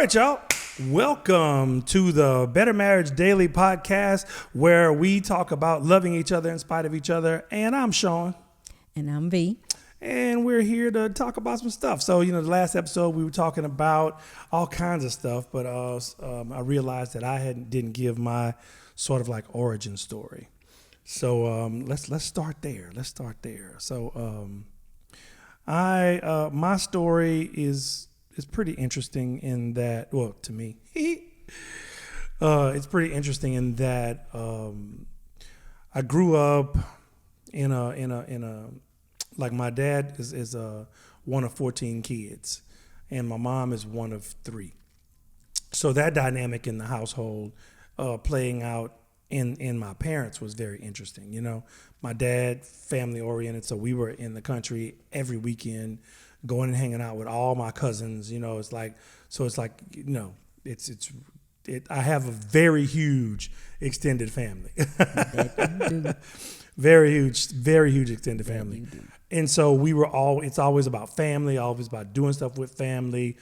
right, y'all. Welcome to the Better Marriage Daily podcast, where we talk about loving each other in spite of each other. And I'm Sean. And I'm V. And we're here to talk about some stuff. So, the last episode we were talking about all kinds of stuff, but I realized that I didn't give my sort of like origin story. So let's start there. So my story is pretty interesting in that, well, to me, it's pretty interesting in that I grew up in a like my dad is one of 14 kids, and my mom is one of 3. So that dynamic in the household playing out in my parents was very interesting. My dad, family oriented, so we were in the country every weekend, going and hanging out with all my cousins. I have a very huge extended family. Very huge extended family. And so it's always about family, always about doing stuff with family,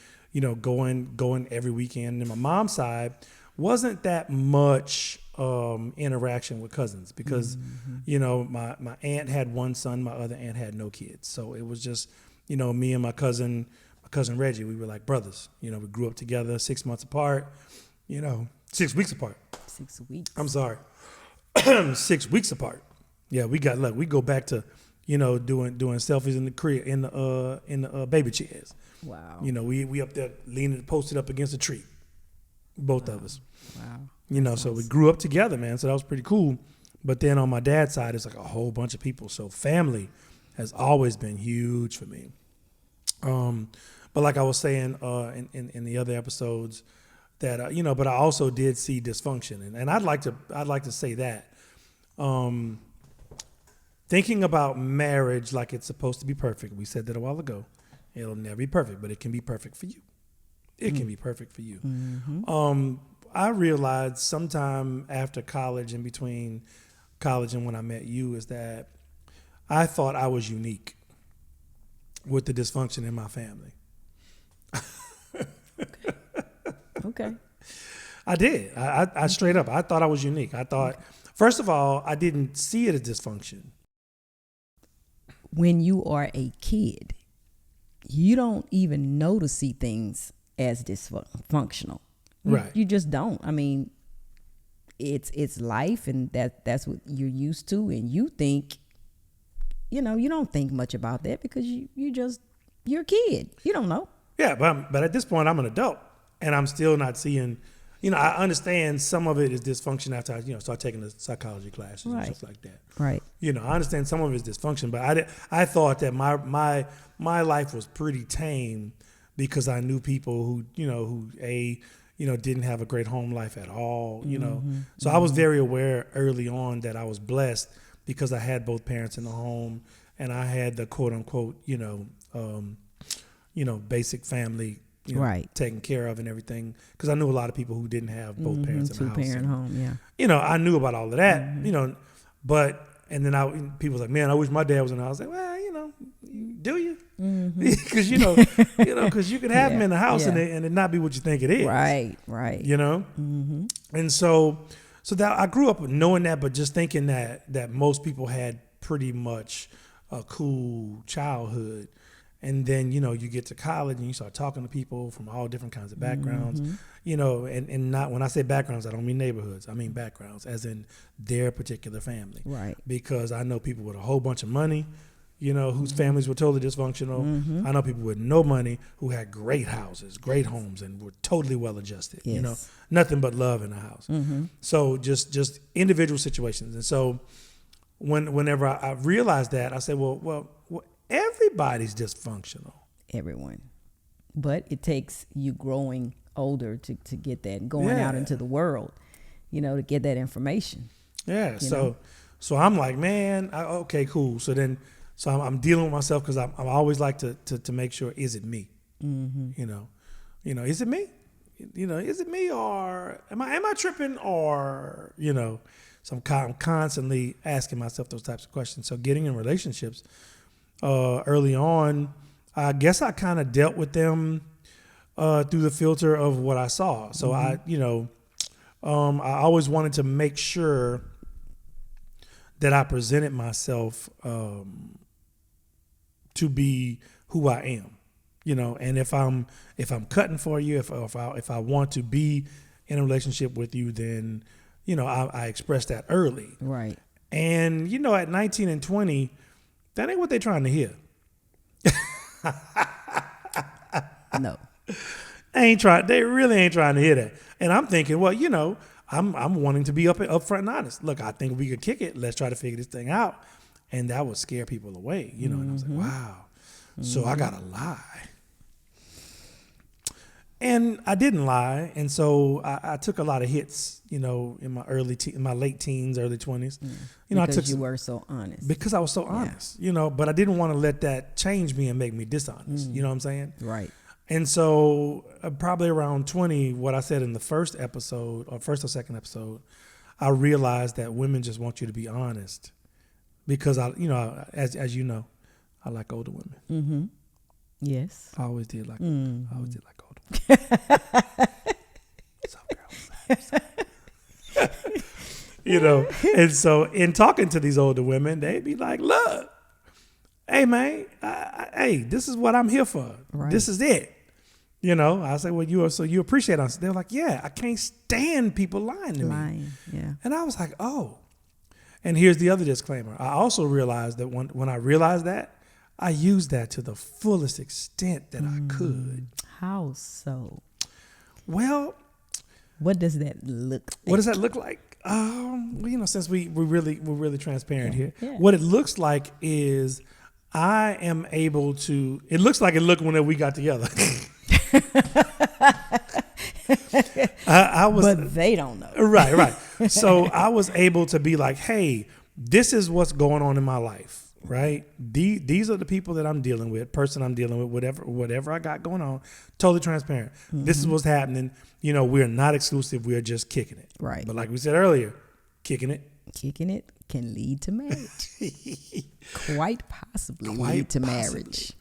going every weekend. And my mom's side wasn't that much interaction with cousins because, my aunt had one son, my other aunt had no kids. So it was just, me and my cousin Reggie, we were like brothers. We grew up together 6 months apart, 6 weeks apart. 6 weeks. I'm sorry. 6 weeks apart. Yeah, we got luck. We go back to, doing selfies in the crib, in the baby chairs. Wow. We up there posted up against a tree. Both of us. Wow. So we grew up together, man. So that was pretty cool. But then on my dad's side, it's like a whole bunch of people. So family has always been huge for me. But like I was saying in the other episodes, that but I also did see dysfunction, and I'd like to say that. Thinking about marriage like it's supposed to be perfect. We said that a while ago. It'll never be perfect, but it can be perfect for you. It can be perfect for you. Mm-hmm. I realized sometime after college and between college and when I met you is that I thought I was unique with the dysfunction in my family. Okay. I did. I straight up, I thought I was unique. I thought, first of all, I didn't see it as dysfunction. When you are a kid, you don't even know to see things as dysfunctional. Right. You just don't. I mean, it's life, and that's what you're used to, and you think, you don't think much about that because you're a kid. You don't know. Yeah, but at this point, I'm an adult, and I'm still not seeing. I understand some of it is dysfunction after I, start taking the psychology classes and stuff like that. Right. I understand some of it is dysfunction, but I thought that my life was pretty tame because I knew people who didn't have a great home life at all. So I was very aware early on that I was blessed because I had both parents in the home and I had the quote unquote basic family. Right. Taken care of and everything, because I knew a lot of people who didn't have both parents in the house. 2-parent home, yeah. I knew about all of that, and then people was like, man, I wish my dad was in the house. I was like, well, do you? Because because you can have them in the house and it not be what you think it is. Right. And so that I grew up knowing that, but just thinking that most people had pretty much a cool childhood. And then, you get to college and you start talking to people from all different kinds of backgrounds, and not, when I say backgrounds, I don't mean neighborhoods. I mean backgrounds as in their particular family. Right. Because I know people with a whole bunch of money, whose families were totally dysfunctional. I know people with no money who had great houses, great homes, and were totally well adjusted. Yes. Nothing but love in the house. So just individual situations. And so whenever I realized that, I said, well, everybody's dysfunctional. Everyone. But it takes you growing older to get that and going out into the world, to get that information. Yeah. So I'm like, man, okay, cool. So I'm dealing with myself because I always like to make sure, is it me? Is it me? Is it me, or am I tripping, or So I'm constantly asking myself those types of questions. So getting in relationships early on, I guess I kind of dealt with them through the filter of what I saw. So I always wanted to make sure that I presented myself to be who I am, and if I'm cutting for you, if I want to be in a relationship with you, then, I express that early. Right. And, at 19 and 20, that ain't what they're trying to hear. No. They really ain't trying to hear that. And I'm thinking, well, I'm wanting to be upfront and honest. Look, I think we could kick it. Let's try to figure this thing out. And that would scare people away, and I was like, wow. So I gotta lie. And I didn't lie. And so I took a lot of hits, in my late teens, early 20s. Because you were so honest. Because I was so honest, but I didn't want to let that change me and make me dishonest. You know what I'm saying? Right. And so probably around 20, what I said in the first episode or first or second episode, I realized that women just want you to be honest because as you know, I like older women. Mm-hmm. Yes. I always did like older women. So girls, and so in talking to these older women, they'd be like, look, hey man, hey, this is what I'm here for. Right. This is it. I say, well, you appreciate us. They're like, yeah, I can't stand people lying to me. Yeah. And I was like, oh. And here's the other disclaimer. I also realized that when I realized that, I used that to the fullest extent that I could. How so? Well, what does that look like? What does that look like? Since we're really transparent here, Yeah. What it looks like is I am able to. It looks like it looked when we got together. But they don't know. Right. So I was able to be like, hey, this is what's going on in my life, right? These are the people that I'm dealing with, whatever I got going on, totally transparent. Mm-hmm. This is what's happening. We're not exclusive. We're just kicking it. Right. But like we said earlier, kicking it can lead to marriage. Quite possibly lead to marriage.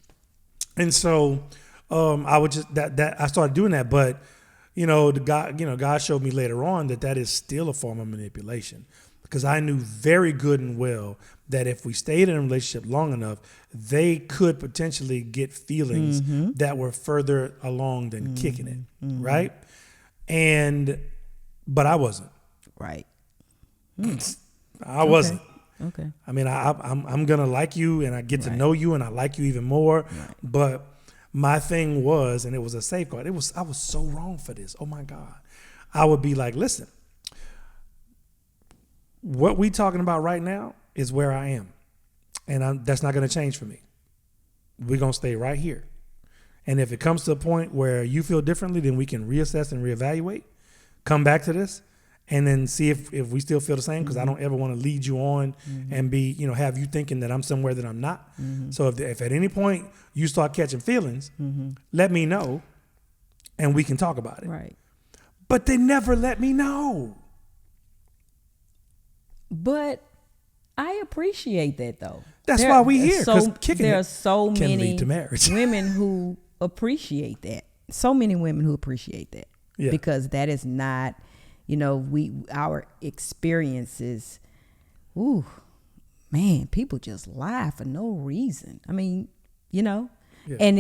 And so I would just that I started doing that, but God showed me later on that is still a form of manipulation, because I knew very good and well that if we stayed in a relationship long enough, they could potentially get feelings that were further along than kicking it, right? But I wasn't. Right. I wasn't. Okay. I mean, I'm gonna like you, and I get to know you, and I like you even more. Right. But my thing was, and it was a safeguard. I was so wrong for this. Oh my God. I would be like, listen, what we talking about right now is where I am, and that's not gonna change for me. We're gonna stay right here. And if it comes to a point where you feel differently, then we can reassess and reevaluate, come back to this, and then see if we still feel the same, because I don't ever want to lead you on and be, have you thinking that I'm somewhere that I'm not. So if at any point you start catching feelings, let me know and we can talk about it. Right. But they never let me know. But I appreciate that, though. That's why we here, because kicking there it are so can many lead to marriage. women who appreciate that. So many women who appreciate that. Yeah. Because that is not, our experiences. Ooh, man, people just lie for no reason. I mean, Yeah. And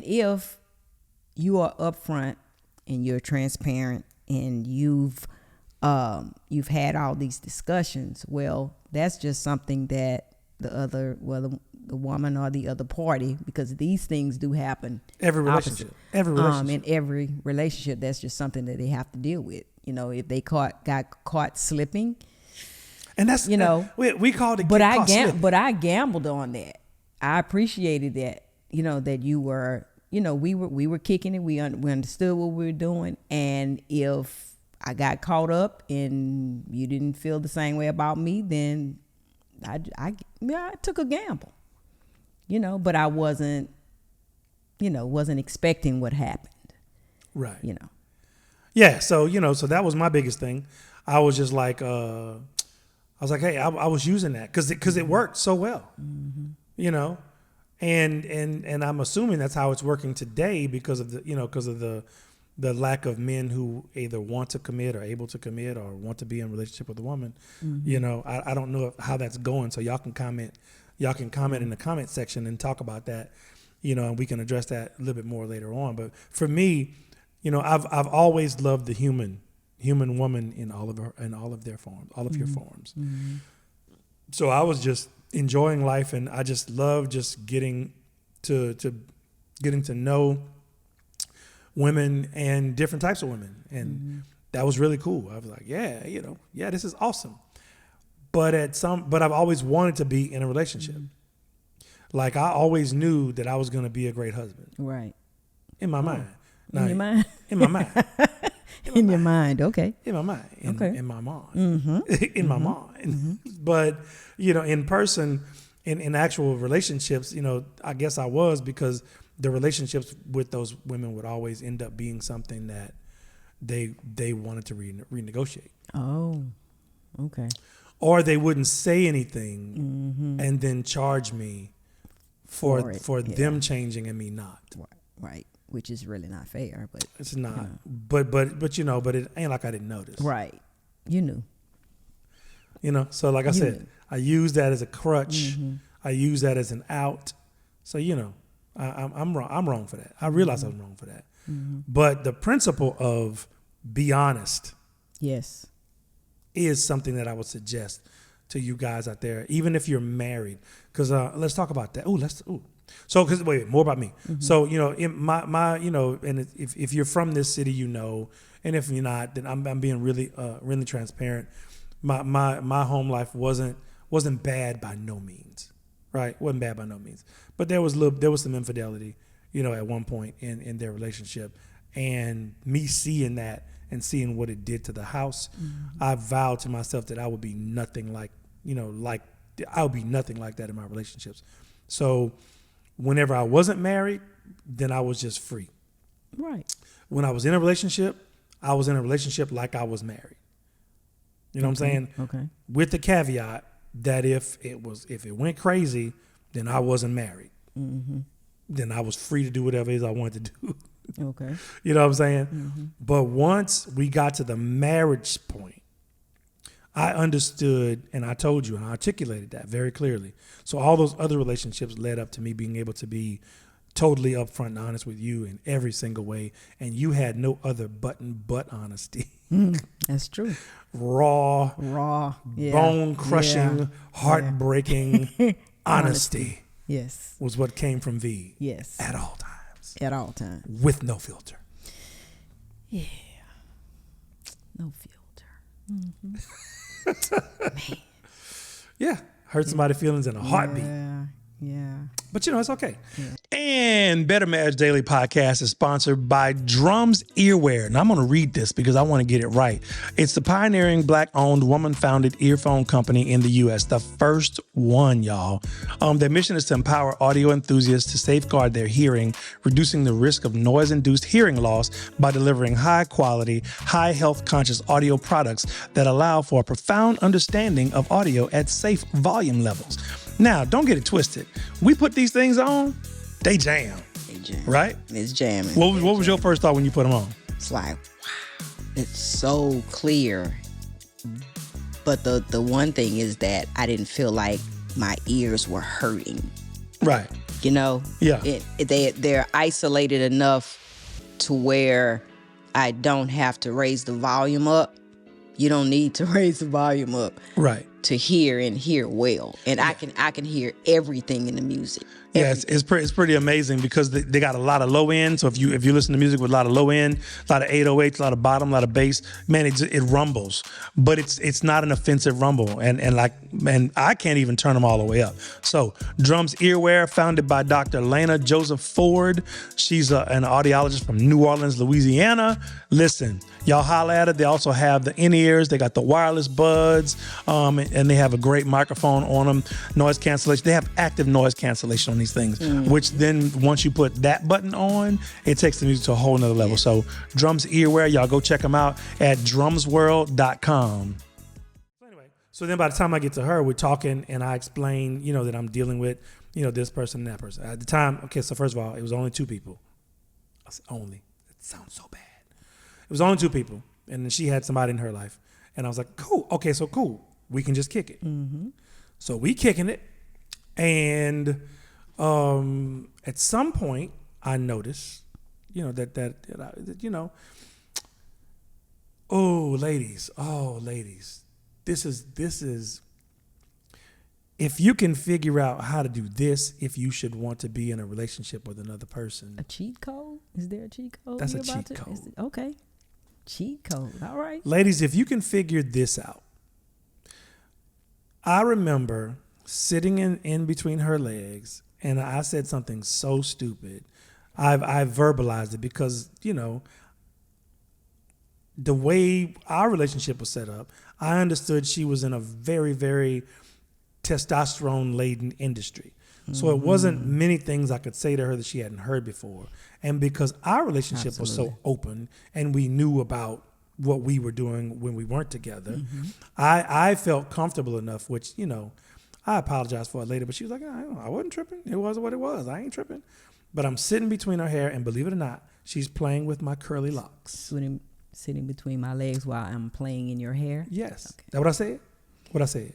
if you are upfront and you're transparent and you've had all these discussions, well, that's just something that the woman or the other party, because these things do happen. Every relationship. In every relationship, that's just something that they have to deal with. If they got caught slipping. And that's, we called it. But I gambled on that. I appreciated that, that you were, we were kicking it. We understood what we were doing. And if I got caught up and you didn't feel the same way about me, then I took a gamble, but I wasn't expecting what happened. Right. Yeah. So, so that was my biggest thing. I was just like, hey, I was using that because it worked so well, And I'm assuming that's how it's working today because of the lack of men who either want to commit or able to commit or want to be in a relationship with a woman. I don't know how that's going. So y'all can comment in the comment section and talk about that, and we can address that a little bit more later on. But for me, I've always loved the human woman in all of their forms, all of your forms. So I was just enjoying life, and I just love just getting to know women and different types of women, and that was really cool. I was like, yeah, this is awesome. But I've always wanted to be in a relationship. Like I always knew that I was going to be a great husband. Right. In my mind. In your mind. In my mind. In your mind, okay. In my mind. In my mind. In my mind. But, in person, in actual relationships, I guess I was, because the relationships with those women would always end up being something that they wanted to renegotiate. Oh, okay. Or they wouldn't say anything and then charge me for them changing and me not. Right. Which is really not fair, but it's not. But it ain't like I didn't notice. Right. You knew. So like I said, I use that as a crutch. I use that as an out. So I'm wrong. I'm wrong for that. I realize I'm wrong for that. But the principle of be honest, yes, is something that I would suggest to you guys out there, even if you're married. Because let's talk about that. So, because wait, more about me. So, in my and if you're from this city, and if you're not, then I'm being really transparent. My home life wasn't bad by no means, right? Wasn't bad by no means, but there was some infidelity, at one point in their relationship, and me seeing that and seeing what it did to the house, I vowed to myself that I would be nothing like that in my relationships. So whenever I wasn't married, then I was just free. Right. When I was in a relationship like I was married. You know what I'm saying? Okay. With the caveat that if it went crazy, then I wasn't married. Then I was free to do whatever it is I wanted to do. Okay. You know what I'm saying? But once we got to the marriage point, I understood, and I told you, and I articulated that very clearly. So all those other relationships led up to me being able to be totally upfront and honest with you in every single way. And you had no other button but honesty. That's true. Raw, yeah. bone-crushing, heartbreaking honesty. Yes. Was what came from V. Yes. At all times. At all times. With no filter. Yeah. No filter. Man. Yeah. Hurt somebody's feelings in a heartbeat. Yeah. But it's okay. Yeah. And Better Marriage Daily podcast is sponsored by Drums Earwear. And I'm going to read this because I want to get it right. It's the pioneering Black-owned, woman-founded earphone company in the U.S., the first one, y'all. Their mission is to empower audio enthusiasts to safeguard their hearing, reducing the risk of noise-induced hearing loss by delivering high-quality, high-health-conscious audio products that allow for a profound understanding of audio at safe volume levels. Now, don't get it twisted. We put these things on, they jam. Right? It's jamming. What was your first thought when you put them on? It's like, wow, it's so clear. But the one thing is that I didn't feel like my ears were hurting. Right. Yeah. They're isolated enough to where I don't have to raise the volume up. You don't need to raise the volume up. Right. To hear and hear well. And I can hear everything in the music. Yeah, it's pretty amazing because they got a lot of low end. So if you listen to music with a lot of low end, a lot of 808s, a lot of bottom, a lot of bass, man, it rumbles. But it's not an offensive rumble, and I can't even turn them all the way up. So Drums Earwear, founded by Dr. Lena Joseph Ford. She's an audiologist from New Orleans, Louisiana. Listen, y'all holla at her. They also have the in-ears. They got the wireless buds, and they have a great microphone on them. Noise cancellation. They have active noise cancellation on these things, which then once you put that button on, it takes the music to a whole nother level. So Drums Earwear, y'all go check them out at drumsworld.com. So anyway, So then by the time I get to her, we're talking and I explain, that I'm dealing with, this person and that person. At the time, okay, so first of all, it was only 2 people. I said only. It sounds so bad. It was only 2 people. And then she had somebody in her life. And I was like, cool. Okay, so cool. We can just kick it. Mm-hmm. So we kicking it. And at some point, I noticed, ladies, this is, if you can figure out how to do this, if you should want to be in a relationship with another person. A cheat code? Is there a cheat code? That's a cheat code. Okay. Cheat code. All right. Ladies, if you can figure this out. I remember sitting in between her legs, and I said something so stupid. I verbalized it because, the way our relationship was set up, I understood she was in a very, very testosterone-laden industry. So it wasn't many things I could say to her that she hadn't heard before. And because our relationship was so open and we knew about what we were doing when we weren't together, I felt comfortable enough, which, I apologized for it later, but she was like, I wasn't tripping. It was what it was. I ain't tripping. But I'm sitting between her hair, and believe it or not, she's playing with my curly locks. Sitting between my legs while I'm playing in your hair? Yes. Okay. That what I said? What I said?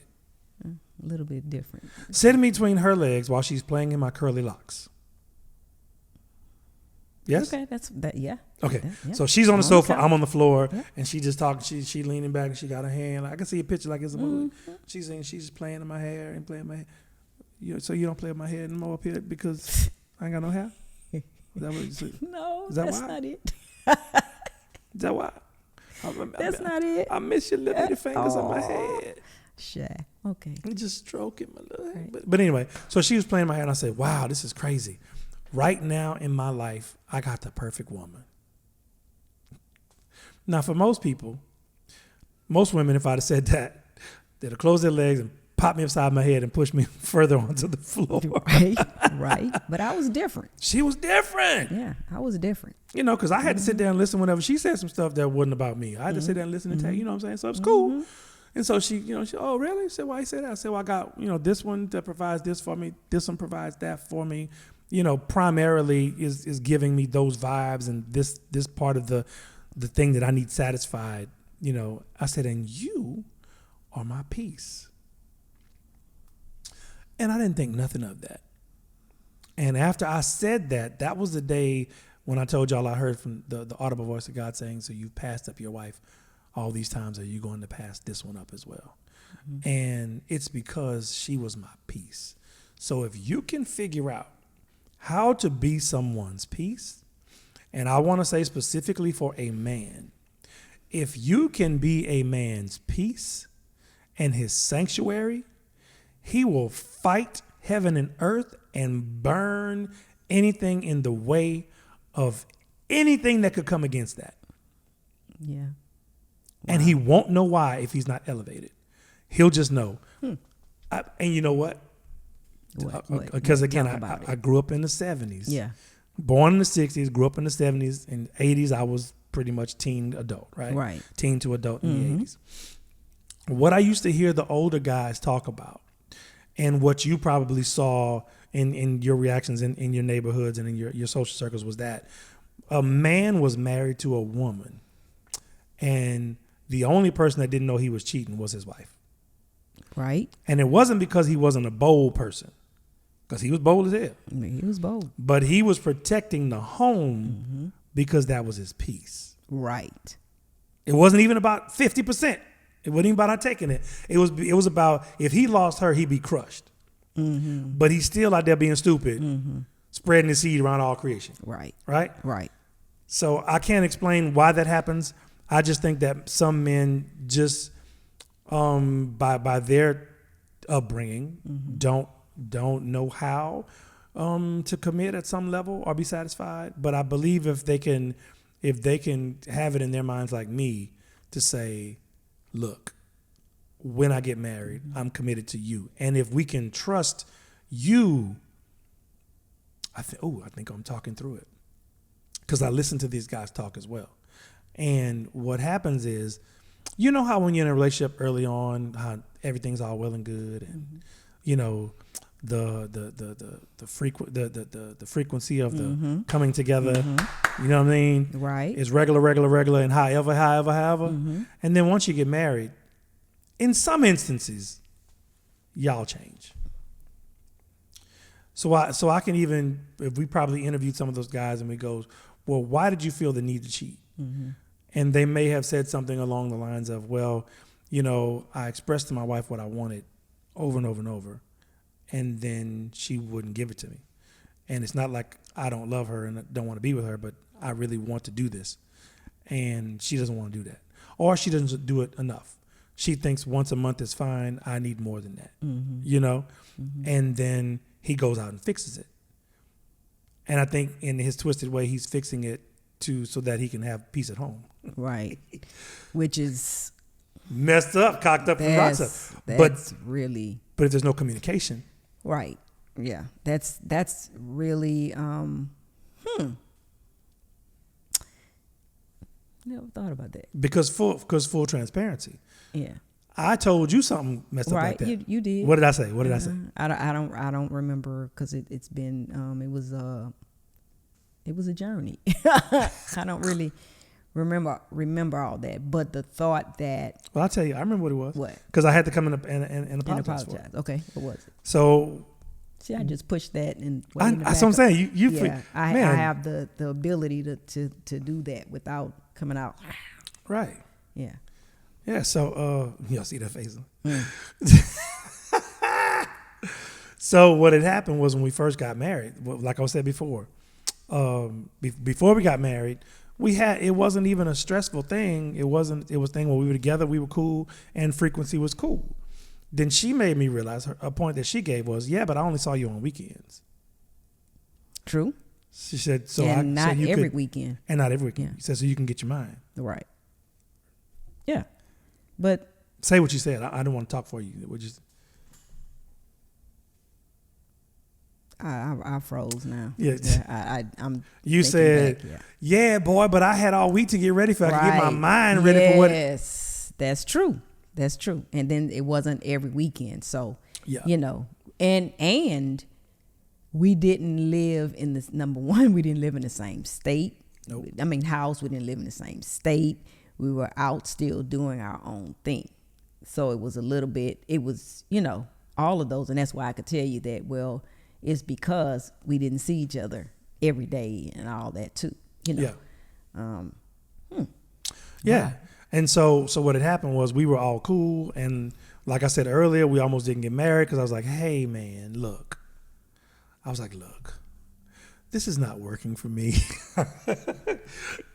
A little bit different. Sitting between her legs while she's playing in my curly locks. Yes? Okay, yeah. Okay. Yeah. So she's on the sofa, Okay. I'm on the floor, Yeah. and she just talking. She leaning back, and she got her hand. I can see a picture like it's a movie. She's just playing in my hair and playing my hair. So you don't play with my hair no more up here because I ain't got no hair? Is that what you said? No, Is that that's why? not it. Is that why? That's not it. I miss your little fingers on my head. Shy. Okay. And just stroking my little head. Right. But anyway, so she was playing my hair, and I said, wow, this is crazy. Right now in my life, I got the perfect woman. Now, for most people, most women, if I'd have said that, they'd have closed their legs and popped me upside my head and pushed me further onto the floor. Right. But I was different. She was different. Yeah, I was different. Because I had to sit there and listen whenever she said some stuff that wasn't about me. I had to sit there and listen and tell, you know what I'm saying? So it's cool. And so she, oh, really? I said, why you say that? I said, well, I got, this one that provides this for me. This one provides that for me. Primarily is giving me those vibes and this part of the thing that I need satisfied. I said, and you are my peace. And I didn't think nothing of that. And after I said that, that was the day when I told y'all I heard from the audible voice of God saying, so you've passed up your wife all these times. Are you going to pass this one up as well? And it's because she was my peace. So if you can figure out how to be someone's peace, and I want to say specifically for a man, if you can be a man's peace and his sanctuary, he will fight heaven and earth and burn anything in the way of anything that could come against that. Yeah. Wow. And he won't know why if he's not elevated. He'll just know. And you know what? Because again, I grew up in the 70s. Yeah. Born in the 60s, grew up in the 70s. In the 80s, I was pretty much teen adult, right? Right. Teen to adult in the 80s. What I used to hear the older guys talk about, and what you probably saw in your reactions in your neighborhoods and in your social circles, was that a man was married to a woman, and the only person that didn't know he was cheating was his wife. Right. And it wasn't because he wasn't a bold person, because he was bold as hell. He was bold. But he was protecting the home because that was his peace. Right. It wasn't even about 50%. It wasn't even about her taking it. It was about, if he lost her, he'd be crushed. But he's still out there being stupid, spreading his seed around all creation. Right. Right? Right. So I can't explain why that happens. I just think that some men just, by their upbringing, don't know how to commit at some level or be satisfied. But I believe if they can have it in their minds like me to say, look, when I get married, I'm committed to you. And if we can trust you, I think I'm talking through it, because I listen to these guys talk as well. And what happens is, you know how when you're in a relationship early on, how everything's all well and good, and you know the frequency of the coming together. You know what I mean? Right. It's regular, and however. And then once you get married, in some instances, y'all change. So I can even, if we probably interviewed some of those guys and we go, well, why did you feel the need to cheat? And they may have said something along the lines of, well, you know, I expressed to my wife what I wanted over and over and over, and then she wouldn't give it to me. And it's not like I don't love her and don't want to be with her, but I really want to do this. And she doesn't want to do that. Or she doesn't do it enough. She thinks once a month is fine. I need more than that, you know? And then he goes out and fixes it. And I think in his twisted way, he's fixing it so that he can have peace at home. Right. Which is messed up, cocked up, and rocked up. That's really. But if there's no communication. Right. Yeah. That's really, never thought about that. Because full transparency. Yeah. I told you something messed up like that. You did. What did I say? What did I say? I don't remember, because it's been it was a journey. I don't really remember all that, but the thought that. Well, I'll tell you. I remember what it was. What? Because I had to come in and apologize for it. Okay, what was it? So. See, I just pushed that and. That's what I'm saying. I have the ability to do that without coming out. Right. Yeah. Yeah. So y'all see that face? So what had happened was when we first got married, like I said before, before we got married, it wasn't even a stressful thing. It was a thing when we were together, we were cool, and frequency was cool. Then she made me realize a point that she gave was, yeah, but I only saw you on weekends. True. She said, not every weekend. And not every weekend. Yeah. She said, so you can get your mind. Right. Yeah. But. Say what you said. I don't want to talk for you. We're just. I froze now. Yeah. I'm. You said, back, yeah, boy, but I had all week to get ready for it. I could get my mind ready for what. Yes, that's true. That's true. And then it wasn't every weekend. So, you know, and we didn't live in this, number one, we didn't live in the same state. Nope. I mean, house, we didn't live in the same state. We were out still doing our own thing. So it was a little bit, it was, you know, all of those. And that's why I could tell you that, well, it's because we didn't see each other every day and all that too, you know. Yeah. Yeah. And so what had happened was we were all cool. And like I said earlier, we almost didn't get married because I was like, hey, man, look. I was like, look, this is not working for me.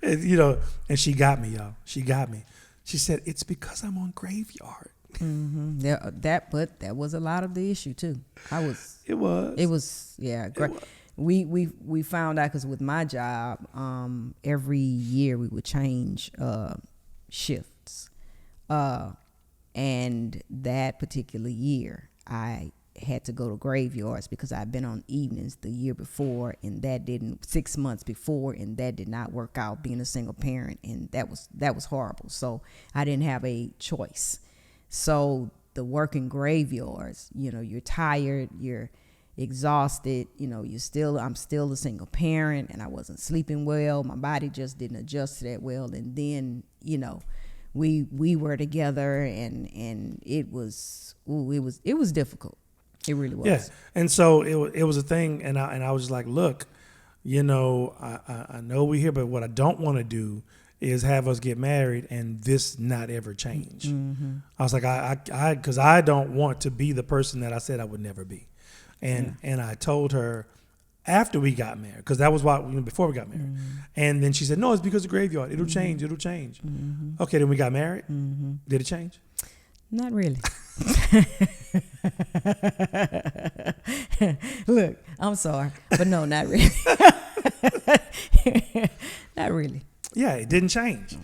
And, you know, and she got me, y'all. She got me. She said, it's because I'm on Graveyard. Mm-hmm. But that was a lot of the issue too. It was. Yeah. Great. We found out because with my job, every year we would change shifts, and that particular year I had to go to graveyards because I'd been on evenings the year before, and 6 months before, and that did not work out, being a single parent, and that was horrible. So I didn't have a choice. So the working graveyards, you know, you're tired, you're exhausted, you know, I'm still a single parent, and I wasn't sleeping well. My body just didn't adjust to that well. And then, you know, we were together, and it was difficult. It really was. Yeah. And so it was a thing, and I was just like, look, you know, I know we're here, but what I don't want to do is have us get married and this not ever change. Mm-hmm. I was like, because I don't want to be the person that I said I would never be. And I told her after we got married, because that was before we got married. Mm-hmm. And then she said, no, it's because of the graveyard. It'll change. It'll change. Mm-hmm. Okay, then we got married. Mm-hmm. Did it change? Not really. Look, I'm sorry, but no, not really. Not really. Yeah, it didn't change.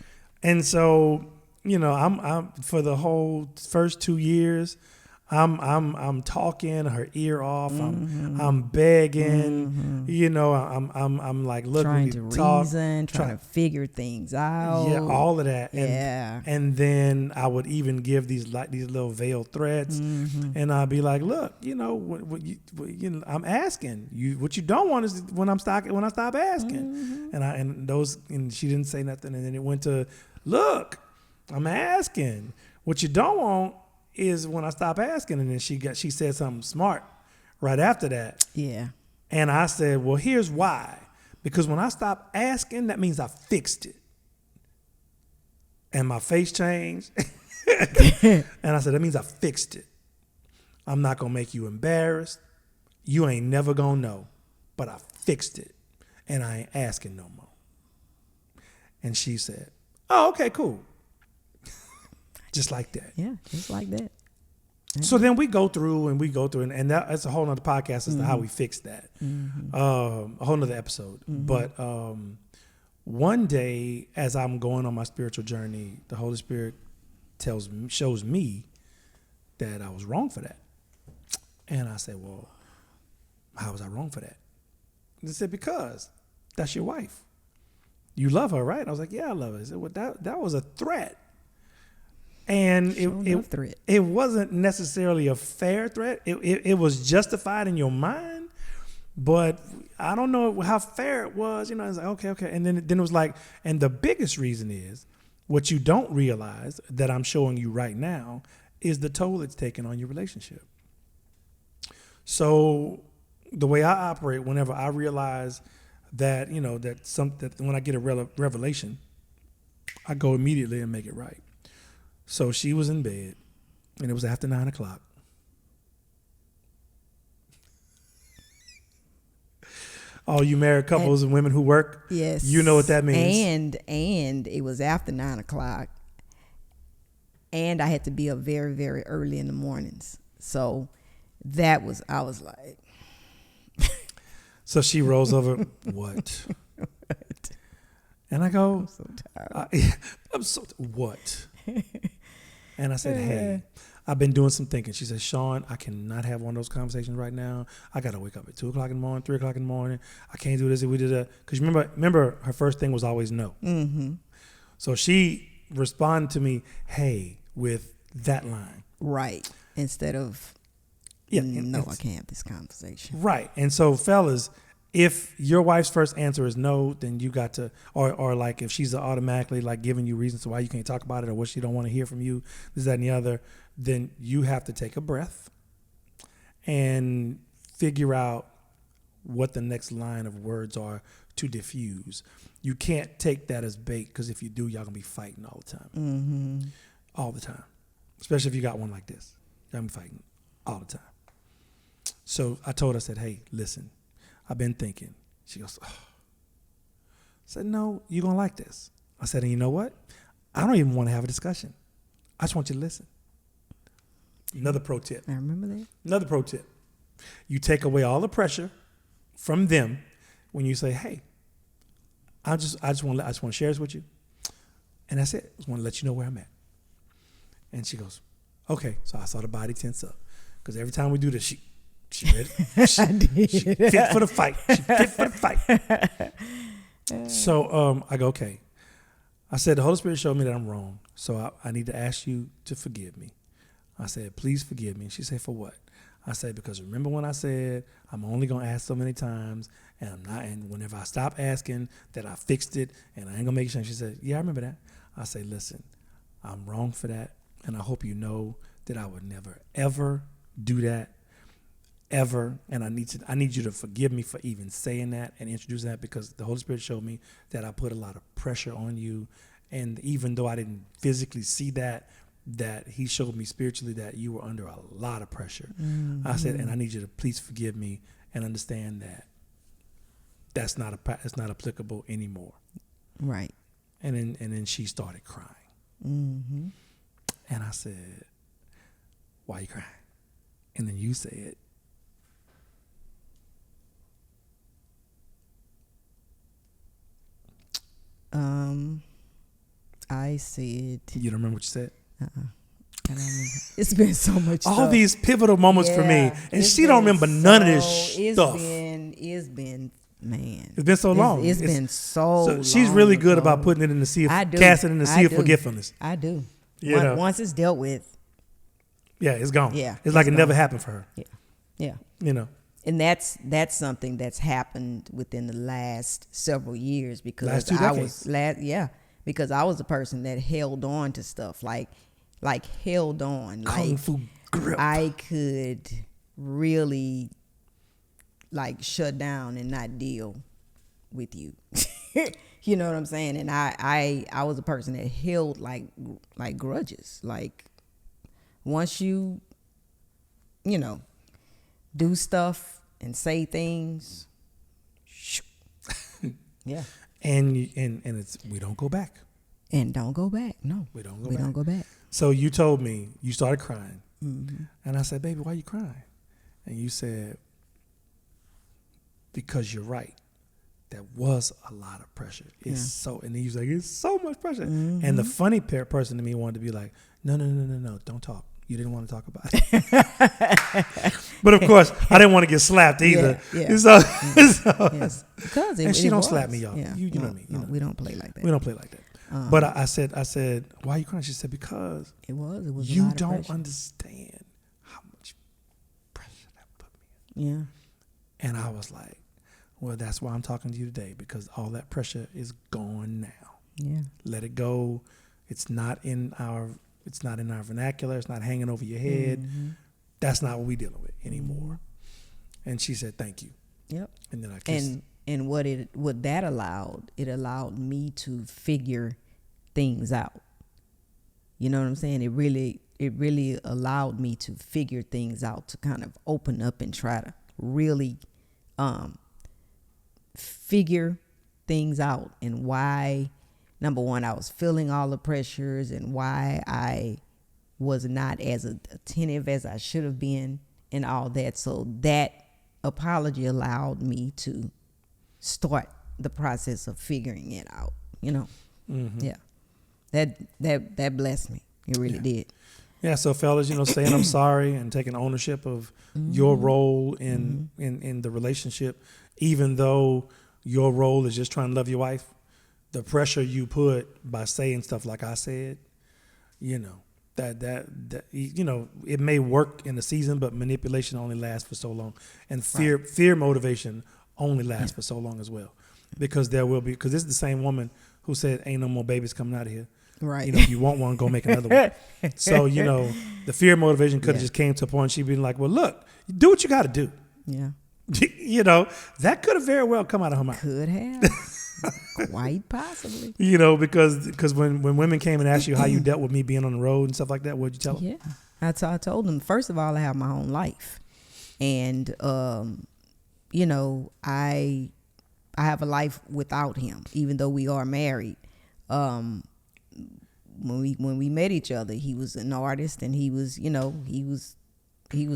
And so, you know, I'm for the whole first 2 years, I'm talking her ear off. I'm begging. You know, I'm like, look, trying to reason, trying to figure things out. Yeah, all of that. Yeah. And then I would even give these little veiled threats, and I'd be like, look, you know, I'm asking you. What you don't want is when I stop asking. And she didn't say nothing, and then it went to, look, I'm asking. What you don't want is when I stop asking. And then she said something smart right after that. Yeah. And I said, well, here's why. Because when I stop asking, that means I fixed it. And my face changed. And I said, that means I fixed it. I'm not going to make you embarrassed. You ain't never going to know. But I fixed it. And I ain't asking no more. And she said, oh, okay, cool. Just like that. Yeah, just like that. So then we go through, and that's a whole nother podcast as to how we fix that. A whole nother episode. But one day, as I'm going on my spiritual journey, the Holy Spirit shows me that I was wrong for that. And I said, well, how was I wrong for that? And they said, because that's your wife. You love her, right? I was like, yeah, I love her. He said, well, that was a threat. And it wasn't necessarily a fair threat. It was justified in your mind, but I don't know how fair it was. You know, it's like, okay. And then it was like, and the biggest reason is what you don't realize that I'm showing you right now is the toll it's taken on your relationship. So the way I operate, whenever I realize that, you know, that when I get a revelation, I go immediately and make it right. So she was in bed, and it was after 9 o'clock. All you married couples and women who work, yes, you know what that means. And it was after 9 o'clock, and I had to be up very, very early in the mornings. So I was like. So she rolls over, what? And I go, I'm so tired. What? And I said, hey, I've been doing some thinking. She said, Sean, I cannot have one of those conversations right now. I got to wake up at 2 o'clock in the morning, 3 o'clock in the morning. I can't do this if we did that. Because remember, her first thing was always no. Mm-hmm. So she responded to me, hey, with that line. Right. Instead of, no, I can't have this conversation. Right. And so, fellas, if your wife's first answer is no, then you got to, or like if she's automatically like giving you reasons why you can't talk about it or what she don't want to hear from you, this, that, and the other, then you have to take a breath and figure out what the next line of words are to diffuse. You can't take that as bait, because if you do, y'all gonna be fighting all the time. Mm-hmm. All the time. Especially if you got one like this. Y'all gonna be fighting all the time. So I told her, I said, hey, listen, I've been thinking. She goes, oh. I said, no, you're going to like this. I said, and you know what? I don't even want to have a discussion. I just want you to listen. Another pro tip. I remember that. Another pro tip. You take away all the pressure from them when you say, hey, I just want to share this with you. And that's it. I just want to let you know where I'm at. And she goes, okay. So I saw the body tense up. Because every time we do this, she ready. She fit for the fight. She fit for the fight. So I go, okay. I said, the Holy Spirit showed me that I'm wrong. So I need to ask you to forgive me. I said, please forgive me. She said, for what? I said, because remember when I said I'm only going to ask so many times, and I'm not, and whenever I stop asking that I fixed it and I ain't going to make a change. She said, yeah, I remember that. I say, listen, I'm wrong for that. And I hope you know that I would never, ever do that. Ever. And I need you to forgive me for even saying that and introducing that, because the Holy Spirit showed me that I put a lot of pressure on you. And even though I didn't physically see that he showed me spiritually that you were under a lot of pressure. Mm-hmm. I said, and I need you to please forgive me and understand that it's not applicable anymore. Right. And then she started crying. Mm-hmm. And I said, why are you crying? And then you said, I said. You don't remember what you said? I don't remember. It's been so much All stuff. these pivotal moments for me, and she don't remember none of this stuff. It's been, man. It's been so long. It's been so long. She's really good ago. about putting it in the sea of, I do. casting in the sea I of do. forgetfulness. I do. You know? Once it's dealt with. Yeah, it's gone. Yeah, it's like it gone. never happened for her. Yeah. Yeah. You know. And that's something that's happened within the last several years because Last 2 decades. because I was a person that held on to stuff like held on. Kung Like Fu grip. I could really like shut down and not deal with you. You know what I'm saying? And I was a person that held like grudges. Like once you know, do stuff and say things. Yeah. And it's we don't go back. And don't go back. No. We don't go We back. don't go back. So you told me you started crying. Mm-hmm. And I said, baby, why you crying? And you said, because you're right. There was a lot of pressure. It's so, and then you was like, it's so much pressure. Mm-hmm. And the funny person to me wanted to be like, no, don't talk. You didn't want to talk about it. But of course, I didn't want to get slapped either. Yeah. So, Yes. Because and she don't was. slap me, y'all. Yeah. You know me. You know. We don't play like that. We don't play like that. But I said, why are you crying? She said, because It was a you lot of don't pressure. understand how much pressure that put me in. Yeah. And I was like, well, that's why I'm talking to you today, because all that pressure is gone now. Yeah. Let it go. It's not in our vernacular. It's not hanging over your head. Mm-hmm. That's not what we're dealing with anymore. And she said, thank you. Yep. And then I kissed. And what that allowed, it allowed me to figure things out. You know what I'm saying? It really allowed me to figure things out, to kind of open up and try to really figure things out, and why, number one, I was feeling all the pressures, and why I was not as attentive as I should have been, and all that. So that apology allowed me to start the process of figuring it out, you know. Mm-hmm. Yeah. That blessed me. It really did. Yeah, so fellas, saying I'm sorry and taking ownership of your role in the relationship, even though your role is just trying to love your wife, the pressure you put by saying stuff like I said, that it may work in the season, but manipulation only lasts for so long, and fear motivation only lasts for so long as well, because this is the same woman who said ain't no more babies coming out of here. Right. If you want one, go make another one. So, the fear motivation could have just came to a point she'd been like, well, look, do what you got to do. Yeah. That could have very well come out of her mouth. Could have. Quite possibly. Because when women came and asked you how you dealt with me being on the road and stuff like that, what'd you tell them? Yeah. I told them, first of all, I have my own life. And, I have a life without him, even though we are married. When we met each other, he was an artist, and he was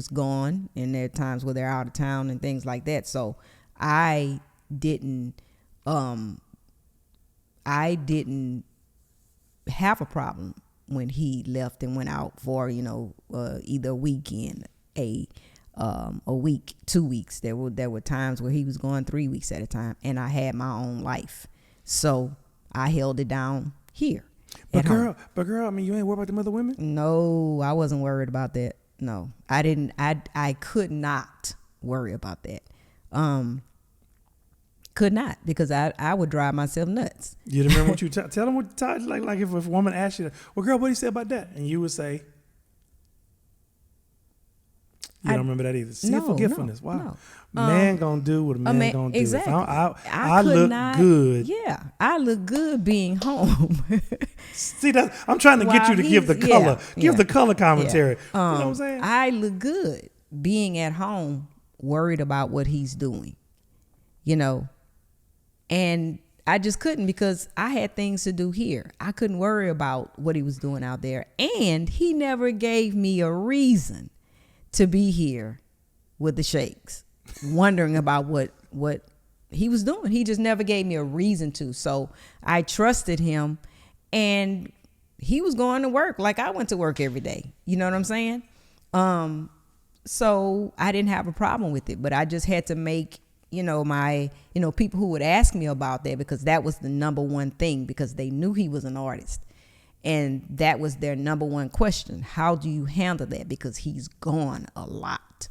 gone, and there are times where they're out of town and things like that. So I didn't have a problem when he left and went out for either a weekend, a week, 2 weeks. There were times where he was gone 3 weeks at a time, and I had my own life, so I held it down here. But girl, I mean, you ain't worried about them other women? No, I wasn't worried about that. No, I didn't. I could not worry about that. Could not, because I would drive myself nuts. You remember what you tell them? Like if a woman asked you, well, girl, what do you say about that? And you would say, you don't remember that either. See, forgetfulness. Wow. No. Man gonna do what a man gonna do. Exactly. I look good. Yeah, I look good being home. See, I'm trying to get you to give the color. Give the color commentary. You know what I'm saying? I look good being at home, worried about what he's doing. And I just couldn't, because I had things to do here. I couldn't worry about what he was doing out there. And he never gave me a reason to be here with the shakes, wondering about what he was doing. He just never gave me a reason to. So I trusted him, and he was going to work like I went to work every day. You know what I'm saying? So I didn't have a problem with it, but I just had to make, people who would ask me about that, because that was the number one thing, because they knew he was an artist. And that was their number one question. How do you handle that? Because he's gone a lot.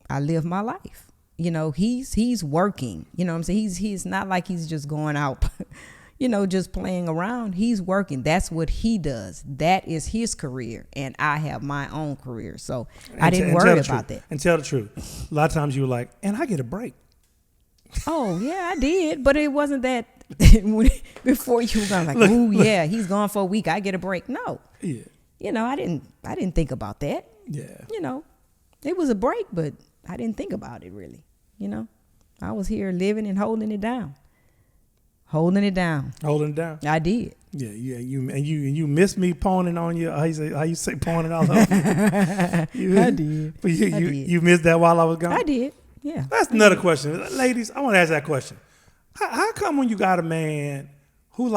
I live my life. He's working. You know what I'm saying? He's not like he's just going out, just playing around. He's working. That's what he does. That is his career. And I have my own career. So I didn't worry about that. And tell the truth. A lot of times you were like, and I get a break. Oh, yeah, I did. But it wasn't that before you were going like, oh, yeah, he's gone for a week. I get a break. No. Yeah. I didn't think about that. Yeah. It was a break, but I didn't think about it really. I was here living and holding it down. Holding it down. I did. Yeah, you missed me pawning on you. How you say pawning all over? I did. But you missed that while I was gone? I did. Yeah. That's another question. Ladies, I want to ask that question. How come when you got a man who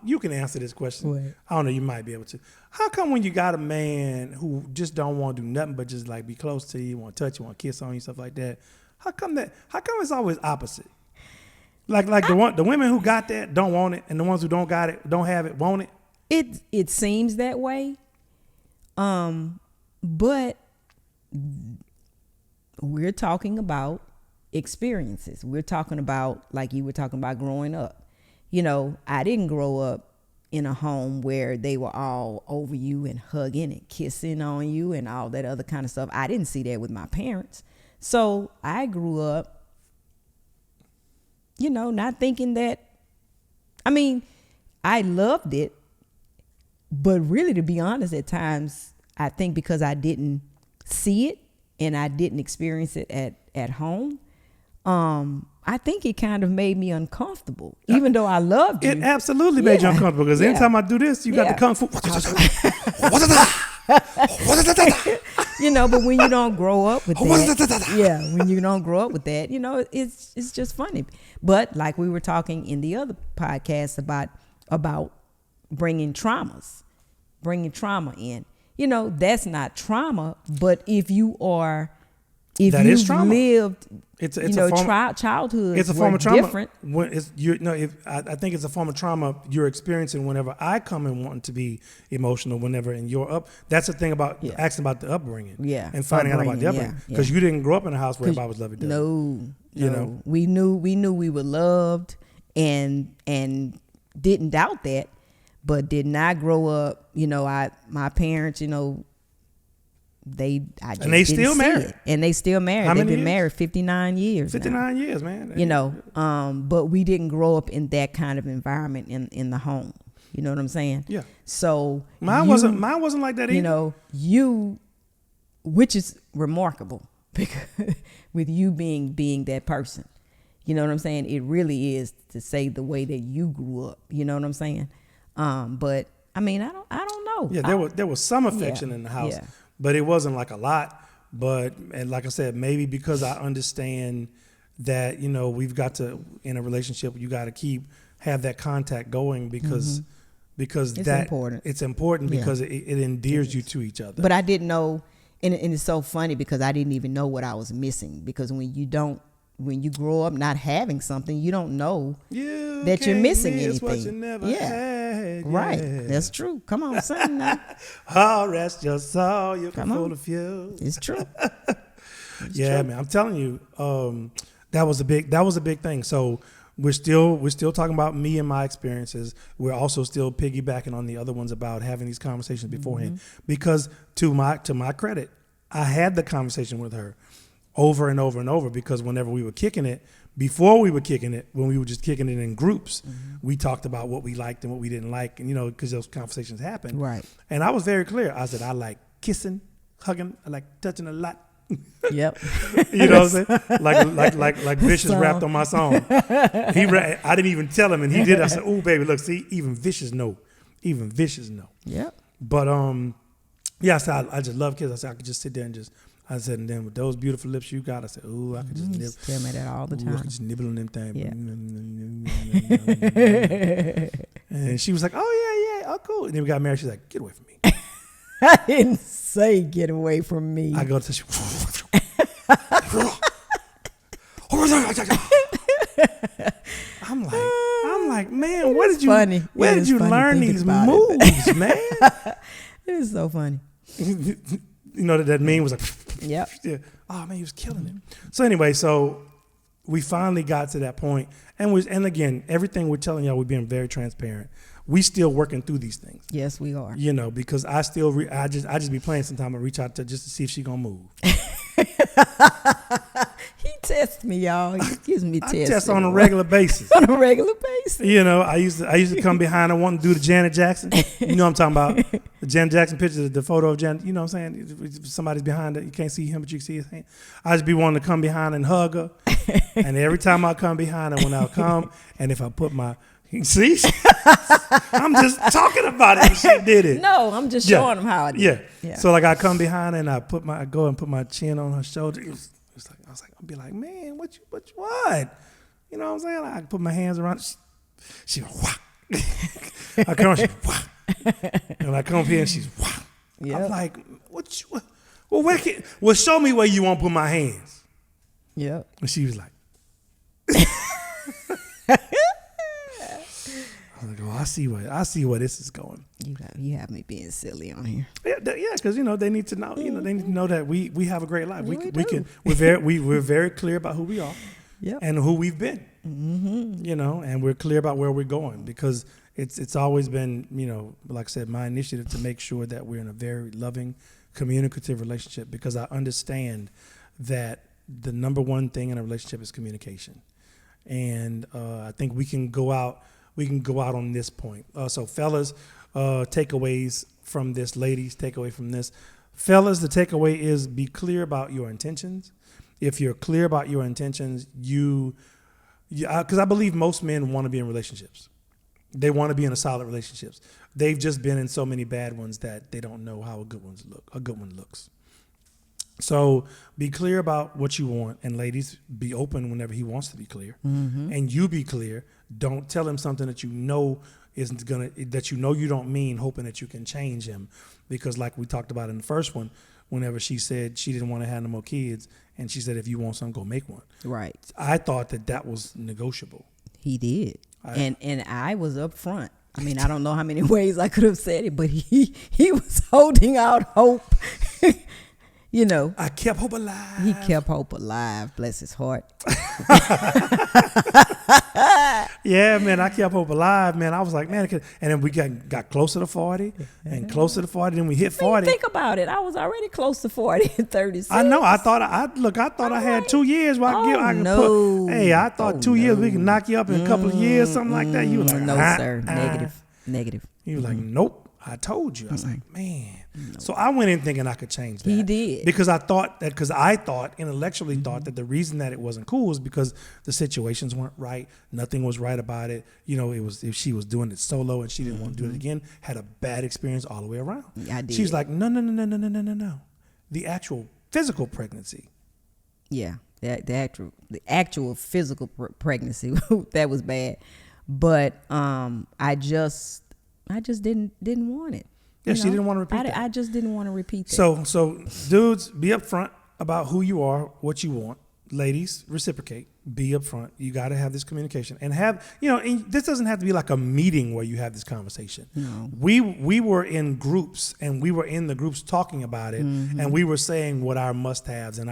you can answer this question. What? I don't know, you might be able to. How come when you got a man who just don't want to do nothing but just like be close to you, want to touch you, want to kiss on you, stuff like that, how come it's always opposite? Like the women who got that don't want it, and the ones who don't got it, don't have it, want it? It seems that way. But we're talking about experiences. We're talking about, like you were talking about, growing up. I didn't grow up in a home where they were all over you and hugging and kissing on you and all that other kind of stuff. I didn't see that with my parents. So I grew up, not thinking that, I loved it, but really, to be honest, at times, I think because I didn't see it and I didn't experience it at home, I think it kind of made me uncomfortable, even though I loved it. It absolutely made you uncomfortable, because anytime I do this, you got the kung fu. But when you don't grow up with that, when you don't grow up with that, it's just funny. But like we were talking in the other podcast about bringing trauma in, that's not trauma, but if you've lived, it's a form, childhood, it's a form of trauma. Different. I think it's a form of trauma you're experiencing whenever I come and want to be emotional. Whenever in your that's the thing about asking about the upbringing, and finding out about the upbringing, because you didn't grow up in a house where everybody was lovey-dovey. No, we knew we were loved and didn't doubt that, but did not grow up. My parents, they still married. And they still married. How many They've been years? married 59 years. 59 years, man. But we didn't grow up in that kind of environment in the home. You know what I'm saying? Yeah. So mine wasn't like that either. Which is remarkable, because with you being that person. You know what I'm saying? It really is, to say the way that you grew up. You know what I'm saying? But I don't know. Yeah, there was some affection in the house. Yeah. But it wasn't like a lot. And like I said, maybe because I understand that, we've got to, in a relationship, you got to have that contact going, because it's important. It's important because it endears you to each other. But I didn't know, and it's so funny because I didn't even know what I was missing, because when you grow up not having something, you don't know that you're missing anything. What you never had, right. That's true. Come on, son. Now. Oh, rest your soul. You can fool a few. It's true. Man. I'm telling you, that was a big thing. So we're still talking about me and my experiences. We're also still piggybacking on the other ones about having these conversations beforehand, because to my credit, I had the conversation with her over and over and over, because whenever we were kicking it, when we were just kicking it in groups, we talked about what we liked and what we didn't like, and because those conversations happened. Right. And I was very clear. I said, I like kissing, hugging, I like touching a lot. Yep. You know what I'm saying? Like Vicious rapped on my song. I didn't even tell him, and he did. I said, "Oh, baby, look, see, even Vicious know. Yep. But I said, I just love kids. I said, I could just sit there and I said, and then with those beautiful lips you got, I said, ooh, I could just nibble. Tell me that all the time. I could just nibble on them things. Yeah. And she was like, oh, yeah, oh, cool. And then we got married. She's like, get away from me. I didn't say get away from me. I go to she. I'm like, man, where did you learn these moves, man? It was so funny. You know that meme was like, yep. Yeah. Oh man, he was killing it. So anyway, so we finally got to that point, and again, everything we're telling y'all, we're being very transparent. We still working through these things. Yes, we are. You know, because I still, I just be playing sometime. I reach out to just to see if she gonna move. He tests me, y'all. He gives me tests. I test on a regular basis. On a regular basis. You know, I used to come behind and want to do the Janet Jackson. You know what I'm talking about? The Janet Jackson picture, the photo of Janet. You know what I'm saying? If somebody's behind it, you can't see him, but you can see his hand. I just be wanting to come behind and hug her. And every time I come behind her, when I come, and if I put my see, I'm just talking about it. She did it. No, I'm just showing them how I do. Yeah. So like I come behind and I go and put my chin on her shoulder. It was like I'll be like, man, what? You know what I'm saying? I put my hands around it. She wah. I come, she wah. And I come up here and she's wah. Yep. I'm like, well, show me where you won't put my hands. Yep. And she was like. I was like, oh, I see where this is going. You have me being silly on here. Yeah, because they need to know. You know, they need to know that we have a great life. Yeah, we're very clear about who we are, yep, and who we've been. Mm-hmm. You know, and we're clear about where we're going because it's always been, you know, like I said, my initiative to make sure that we're in a very loving, communicative relationship because I understand that the number one thing in a relationship is communication, and I think we can go out on this point. So fellas, takeaways from this. Ladies, takeaway from this. Fellas, the takeaway is be clear about your intentions. If you're clear about your intentions, because I believe most men want to be in relationships. They want to be in a solid relationships. They've just been in so many bad ones that they don't know how a good one looks. So be clear about what you want, and ladies, be open whenever he wants to be clear, and you be clear. Don't tell him something that you know you don't mean, hoping that you can change him, because like we talked about in the first one, whenever she said she didn't want to have no more kids, and she said if you want some, go make one. Right. I thought that was negotiable. He did, and I was upfront. I mean, I don't know how many ways I could have said it, but he was holding out hope. You know, I kept hope alive. He kept hope alive. Bless his heart. Yeah, man, I kept hope alive, man. I was like, man, and then we got closer to 40 and closer to 40. Then we hit 40. Think about it. I was already close to 40 and 36. I know. I thought I had 2 years where I could put. Hey, I thought 2 years we can knock you up in a couple of years, something like that. You were like, no, sir. Negative. You were like, nope. I told you. I was like, man. No. So I went in thinking I could change that. He did. Because I intellectually thought that the reason that it wasn't cool was because the situations weren't right. Nothing was right about it. You know, it was if she was doing it solo and she didn't want to do it again, had a bad experience all the way around. I did. She was like, no. The actual physical pregnancy. Yeah. The actual physical pregnancy, that was bad. But I just didn't want it. Yeah, she didn't want to repeat that. I just didn't want to repeat that. So dudes, be upfront about who you are, what you want. Ladies, reciprocate. Be upfront. You got to have this communication and and this doesn't have to be like a meeting where you have this conversation. No. We were in groups and we were in the groups talking about it, and we were saying what our must-haves and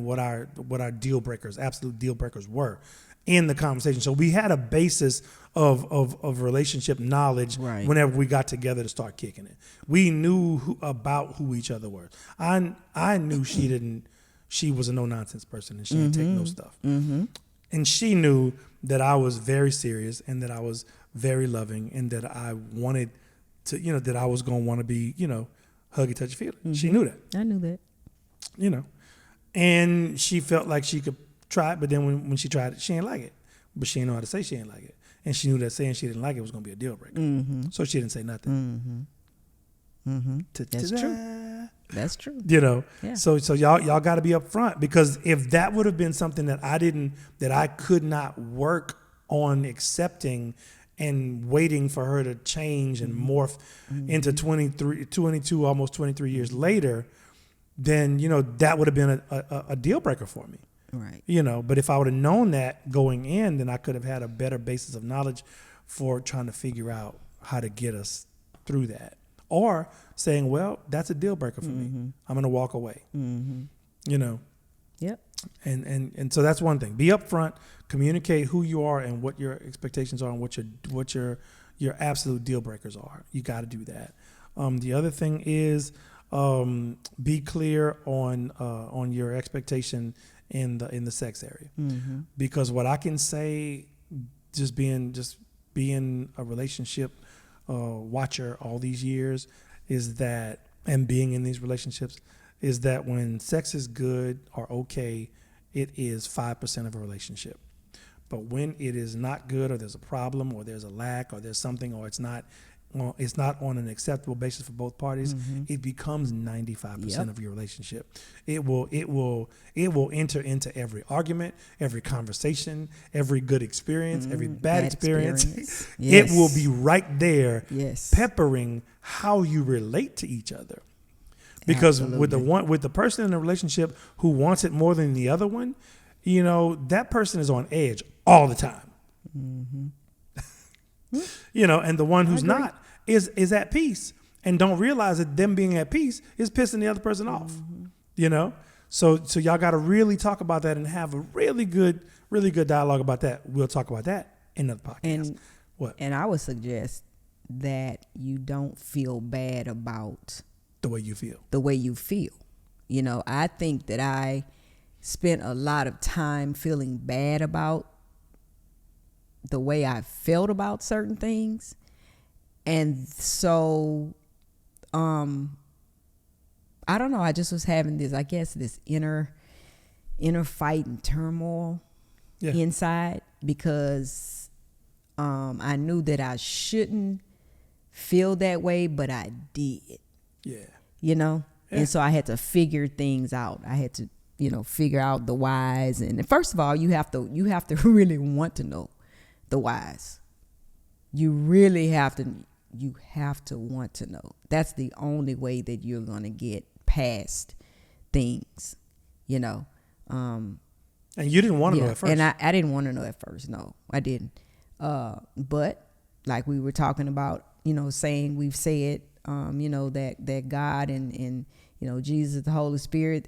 what our deal breakers, absolute deal breakers were in the conversation. So we had a basis of relationship knowledge whenever we got together to start kicking it. We knew about who each other were. I knew she was a no-nonsense person and she didn't take no stuff. Mm-hmm. And she knew that I was very serious and that I was very loving and that I wanted to, that I was going to want to be, huggy, touchy, feely. Mm-hmm. She knew that. I knew that. And she felt like she could try it, but then when she tried it, she didn't like it. But she didn't know how to say she didn't like it. And she knew that saying she didn't like it was going to be a deal breaker. Mm-hmm. So she didn't say nothing. Mm-hmm. Mm-hmm. That's true. That's true. You know, Yeah. so y'all got to be upfront, because if that would have been something that I could not work on accepting and waiting for her to change and morph into 22, almost 23 years later, then, you know, that would have been a deal breaker for me. Right. You know, but if I would have known that going in, then I could have had a better basis of knowledge for trying to figure out how to get us through that. Or saying, well, that's a deal breaker for me. I'm going to walk away. You know. Yep. And so that's one thing. Be upfront, communicate who you are and what your expectations are and what your absolute deal breakers are. You got to do that. The other thing is be clear on your expectation in the sex area. Because what I can say, just being a relationship watcher all these years, is that, and being in these relationships, is that when sex is good or okay, it is 5% of a relationship. But when it is not good, or there's a problem, or there's a lack, or there's something, or it's not on an acceptable basis for both parties, it becomes 95% of your relationship. It will enter into every argument, every conversation, every good experience, every bad experience. Yes. It will be right there, Yes. peppering how you relate to each other. Because with the person in the relationship who wants it more than the other one, you know, that person is on edge all the time. You know, and the one who's not is at peace and don't realize that them being at peace is pissing the other person off. You know, so y'all got to really talk about that and have a really good dialogue about that. We'll talk about that in another podcast. And I would suggest that you don't feel bad about the way you feel. You know, I think that I spent a lot of time feeling bad about the way I felt about certain things. And so, I don't know, I just was having this inner fight and turmoil inside, because I knew that I shouldn't feel that way, but I did. Yeah. You know? Yeah. And so I had to figure things out. I had to, you know, figure out the whys. And first of all, you have to really want to know the whys. You really have to want to know. That's the only way that you're going to get past things, you know. And you didn't want to know at first. And I didn't want to know at first. No, I didn't. But like we were talking about, you know, we've said, you know, that God and you know, Jesus, the Holy Spirit,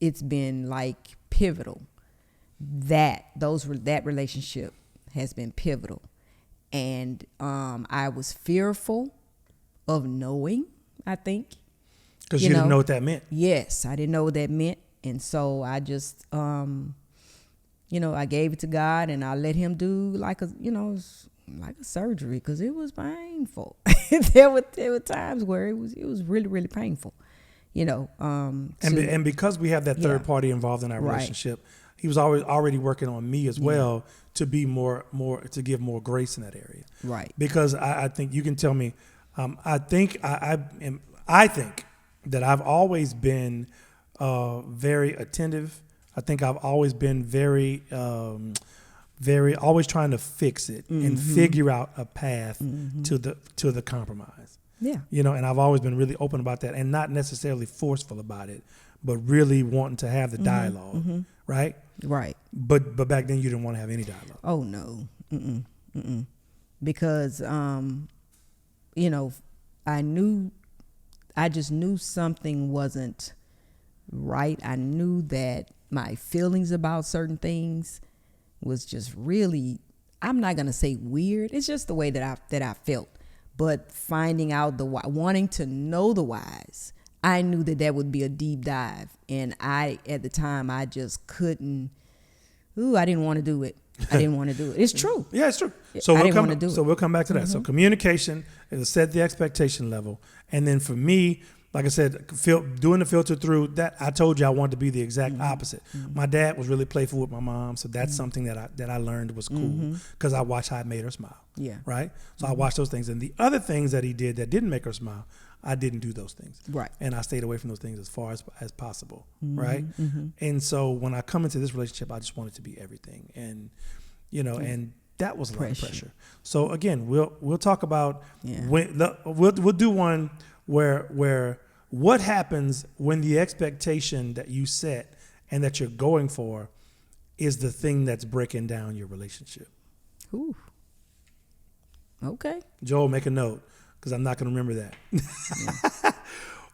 it's been like pivotal. That relationship has been pivotal. And I was fearful of knowing, I think. Because you didn't know what that meant. Yes, I didn't know what that meant. And so I just, you know, I gave it to God, and I let him do like a surgery, because it was painful. there were times where it was really, really painful, you know. And because we have that third party involved in our relationship, he was already working on me as well to be more to give more grace in that area. Right. Because I think you can tell me, I think that I've always been very attentive. I think I've always been very always trying to fix it and figure out a path to the compromise. Yeah. You know, and I've always been really open about that, and not necessarily forceful about it, but really wanting to have the dialogue, right? Right. But back then you didn't want to have any dialogue. Oh no. Because you know, I just knew something wasn't right. I knew that my feelings about certain things was just really, I'm not going to say weird. It's just the way that I felt. But finding out wanting to know the whys, I knew that would be a deep dive. And at the time, I just couldn't, I didn't want to do it. It's true. Yeah, it's true. So we'll come back to that. So communication is set the expectation level. And then for me, like I said, doing the filter through that, I told you I wanted to be the exact opposite. My dad was really playful with my mom, so that's something that I learned was cool, because I watched how it made her smile. Yeah. Right. So I watched those things, and the other things that he did that didn't make her smile, I didn't do those things. Right. And I stayed away from those things as far as possible. Right. And so when I come into this relationship, I just want it to be everything. And, and that was a lot of pressure. So again, we'll talk about we'll do one where what happens when the expectation that you set and that you're going for is the thing that's breaking down your relationship. Ooh. Okay. Joel, make a note because I'm not going to remember that.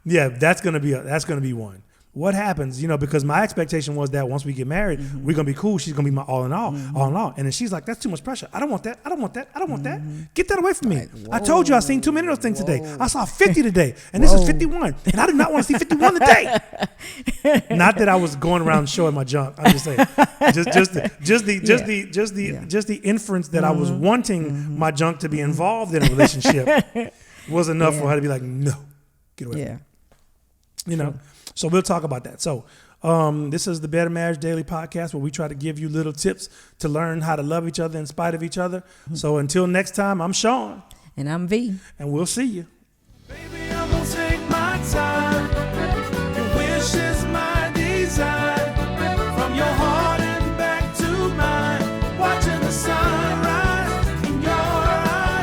Yeah, that's going to be one. What happens, because my expectation was that once we get married, we're going to be cool. She's going to be my all in all, all in all. And then she's like, that's too much pressure. I don't want that. I don't want that. I don't want that. Get that away from me. I told you I seen too many of those things today. I saw 50 today, and this is 51. And I do not want to see 51 today. Not that I was going around showing my junk. I'm just saying, just the inference that I was wanting my junk to be involved in a relationship was enough for her to be like, no, get away from me. So we'll talk about that. So this is the Better Marriage Daily podcast where we try to give you little tips to learn how to love each other in spite of each other. So until next time, I'm Sean. And I'm V. And we'll see you.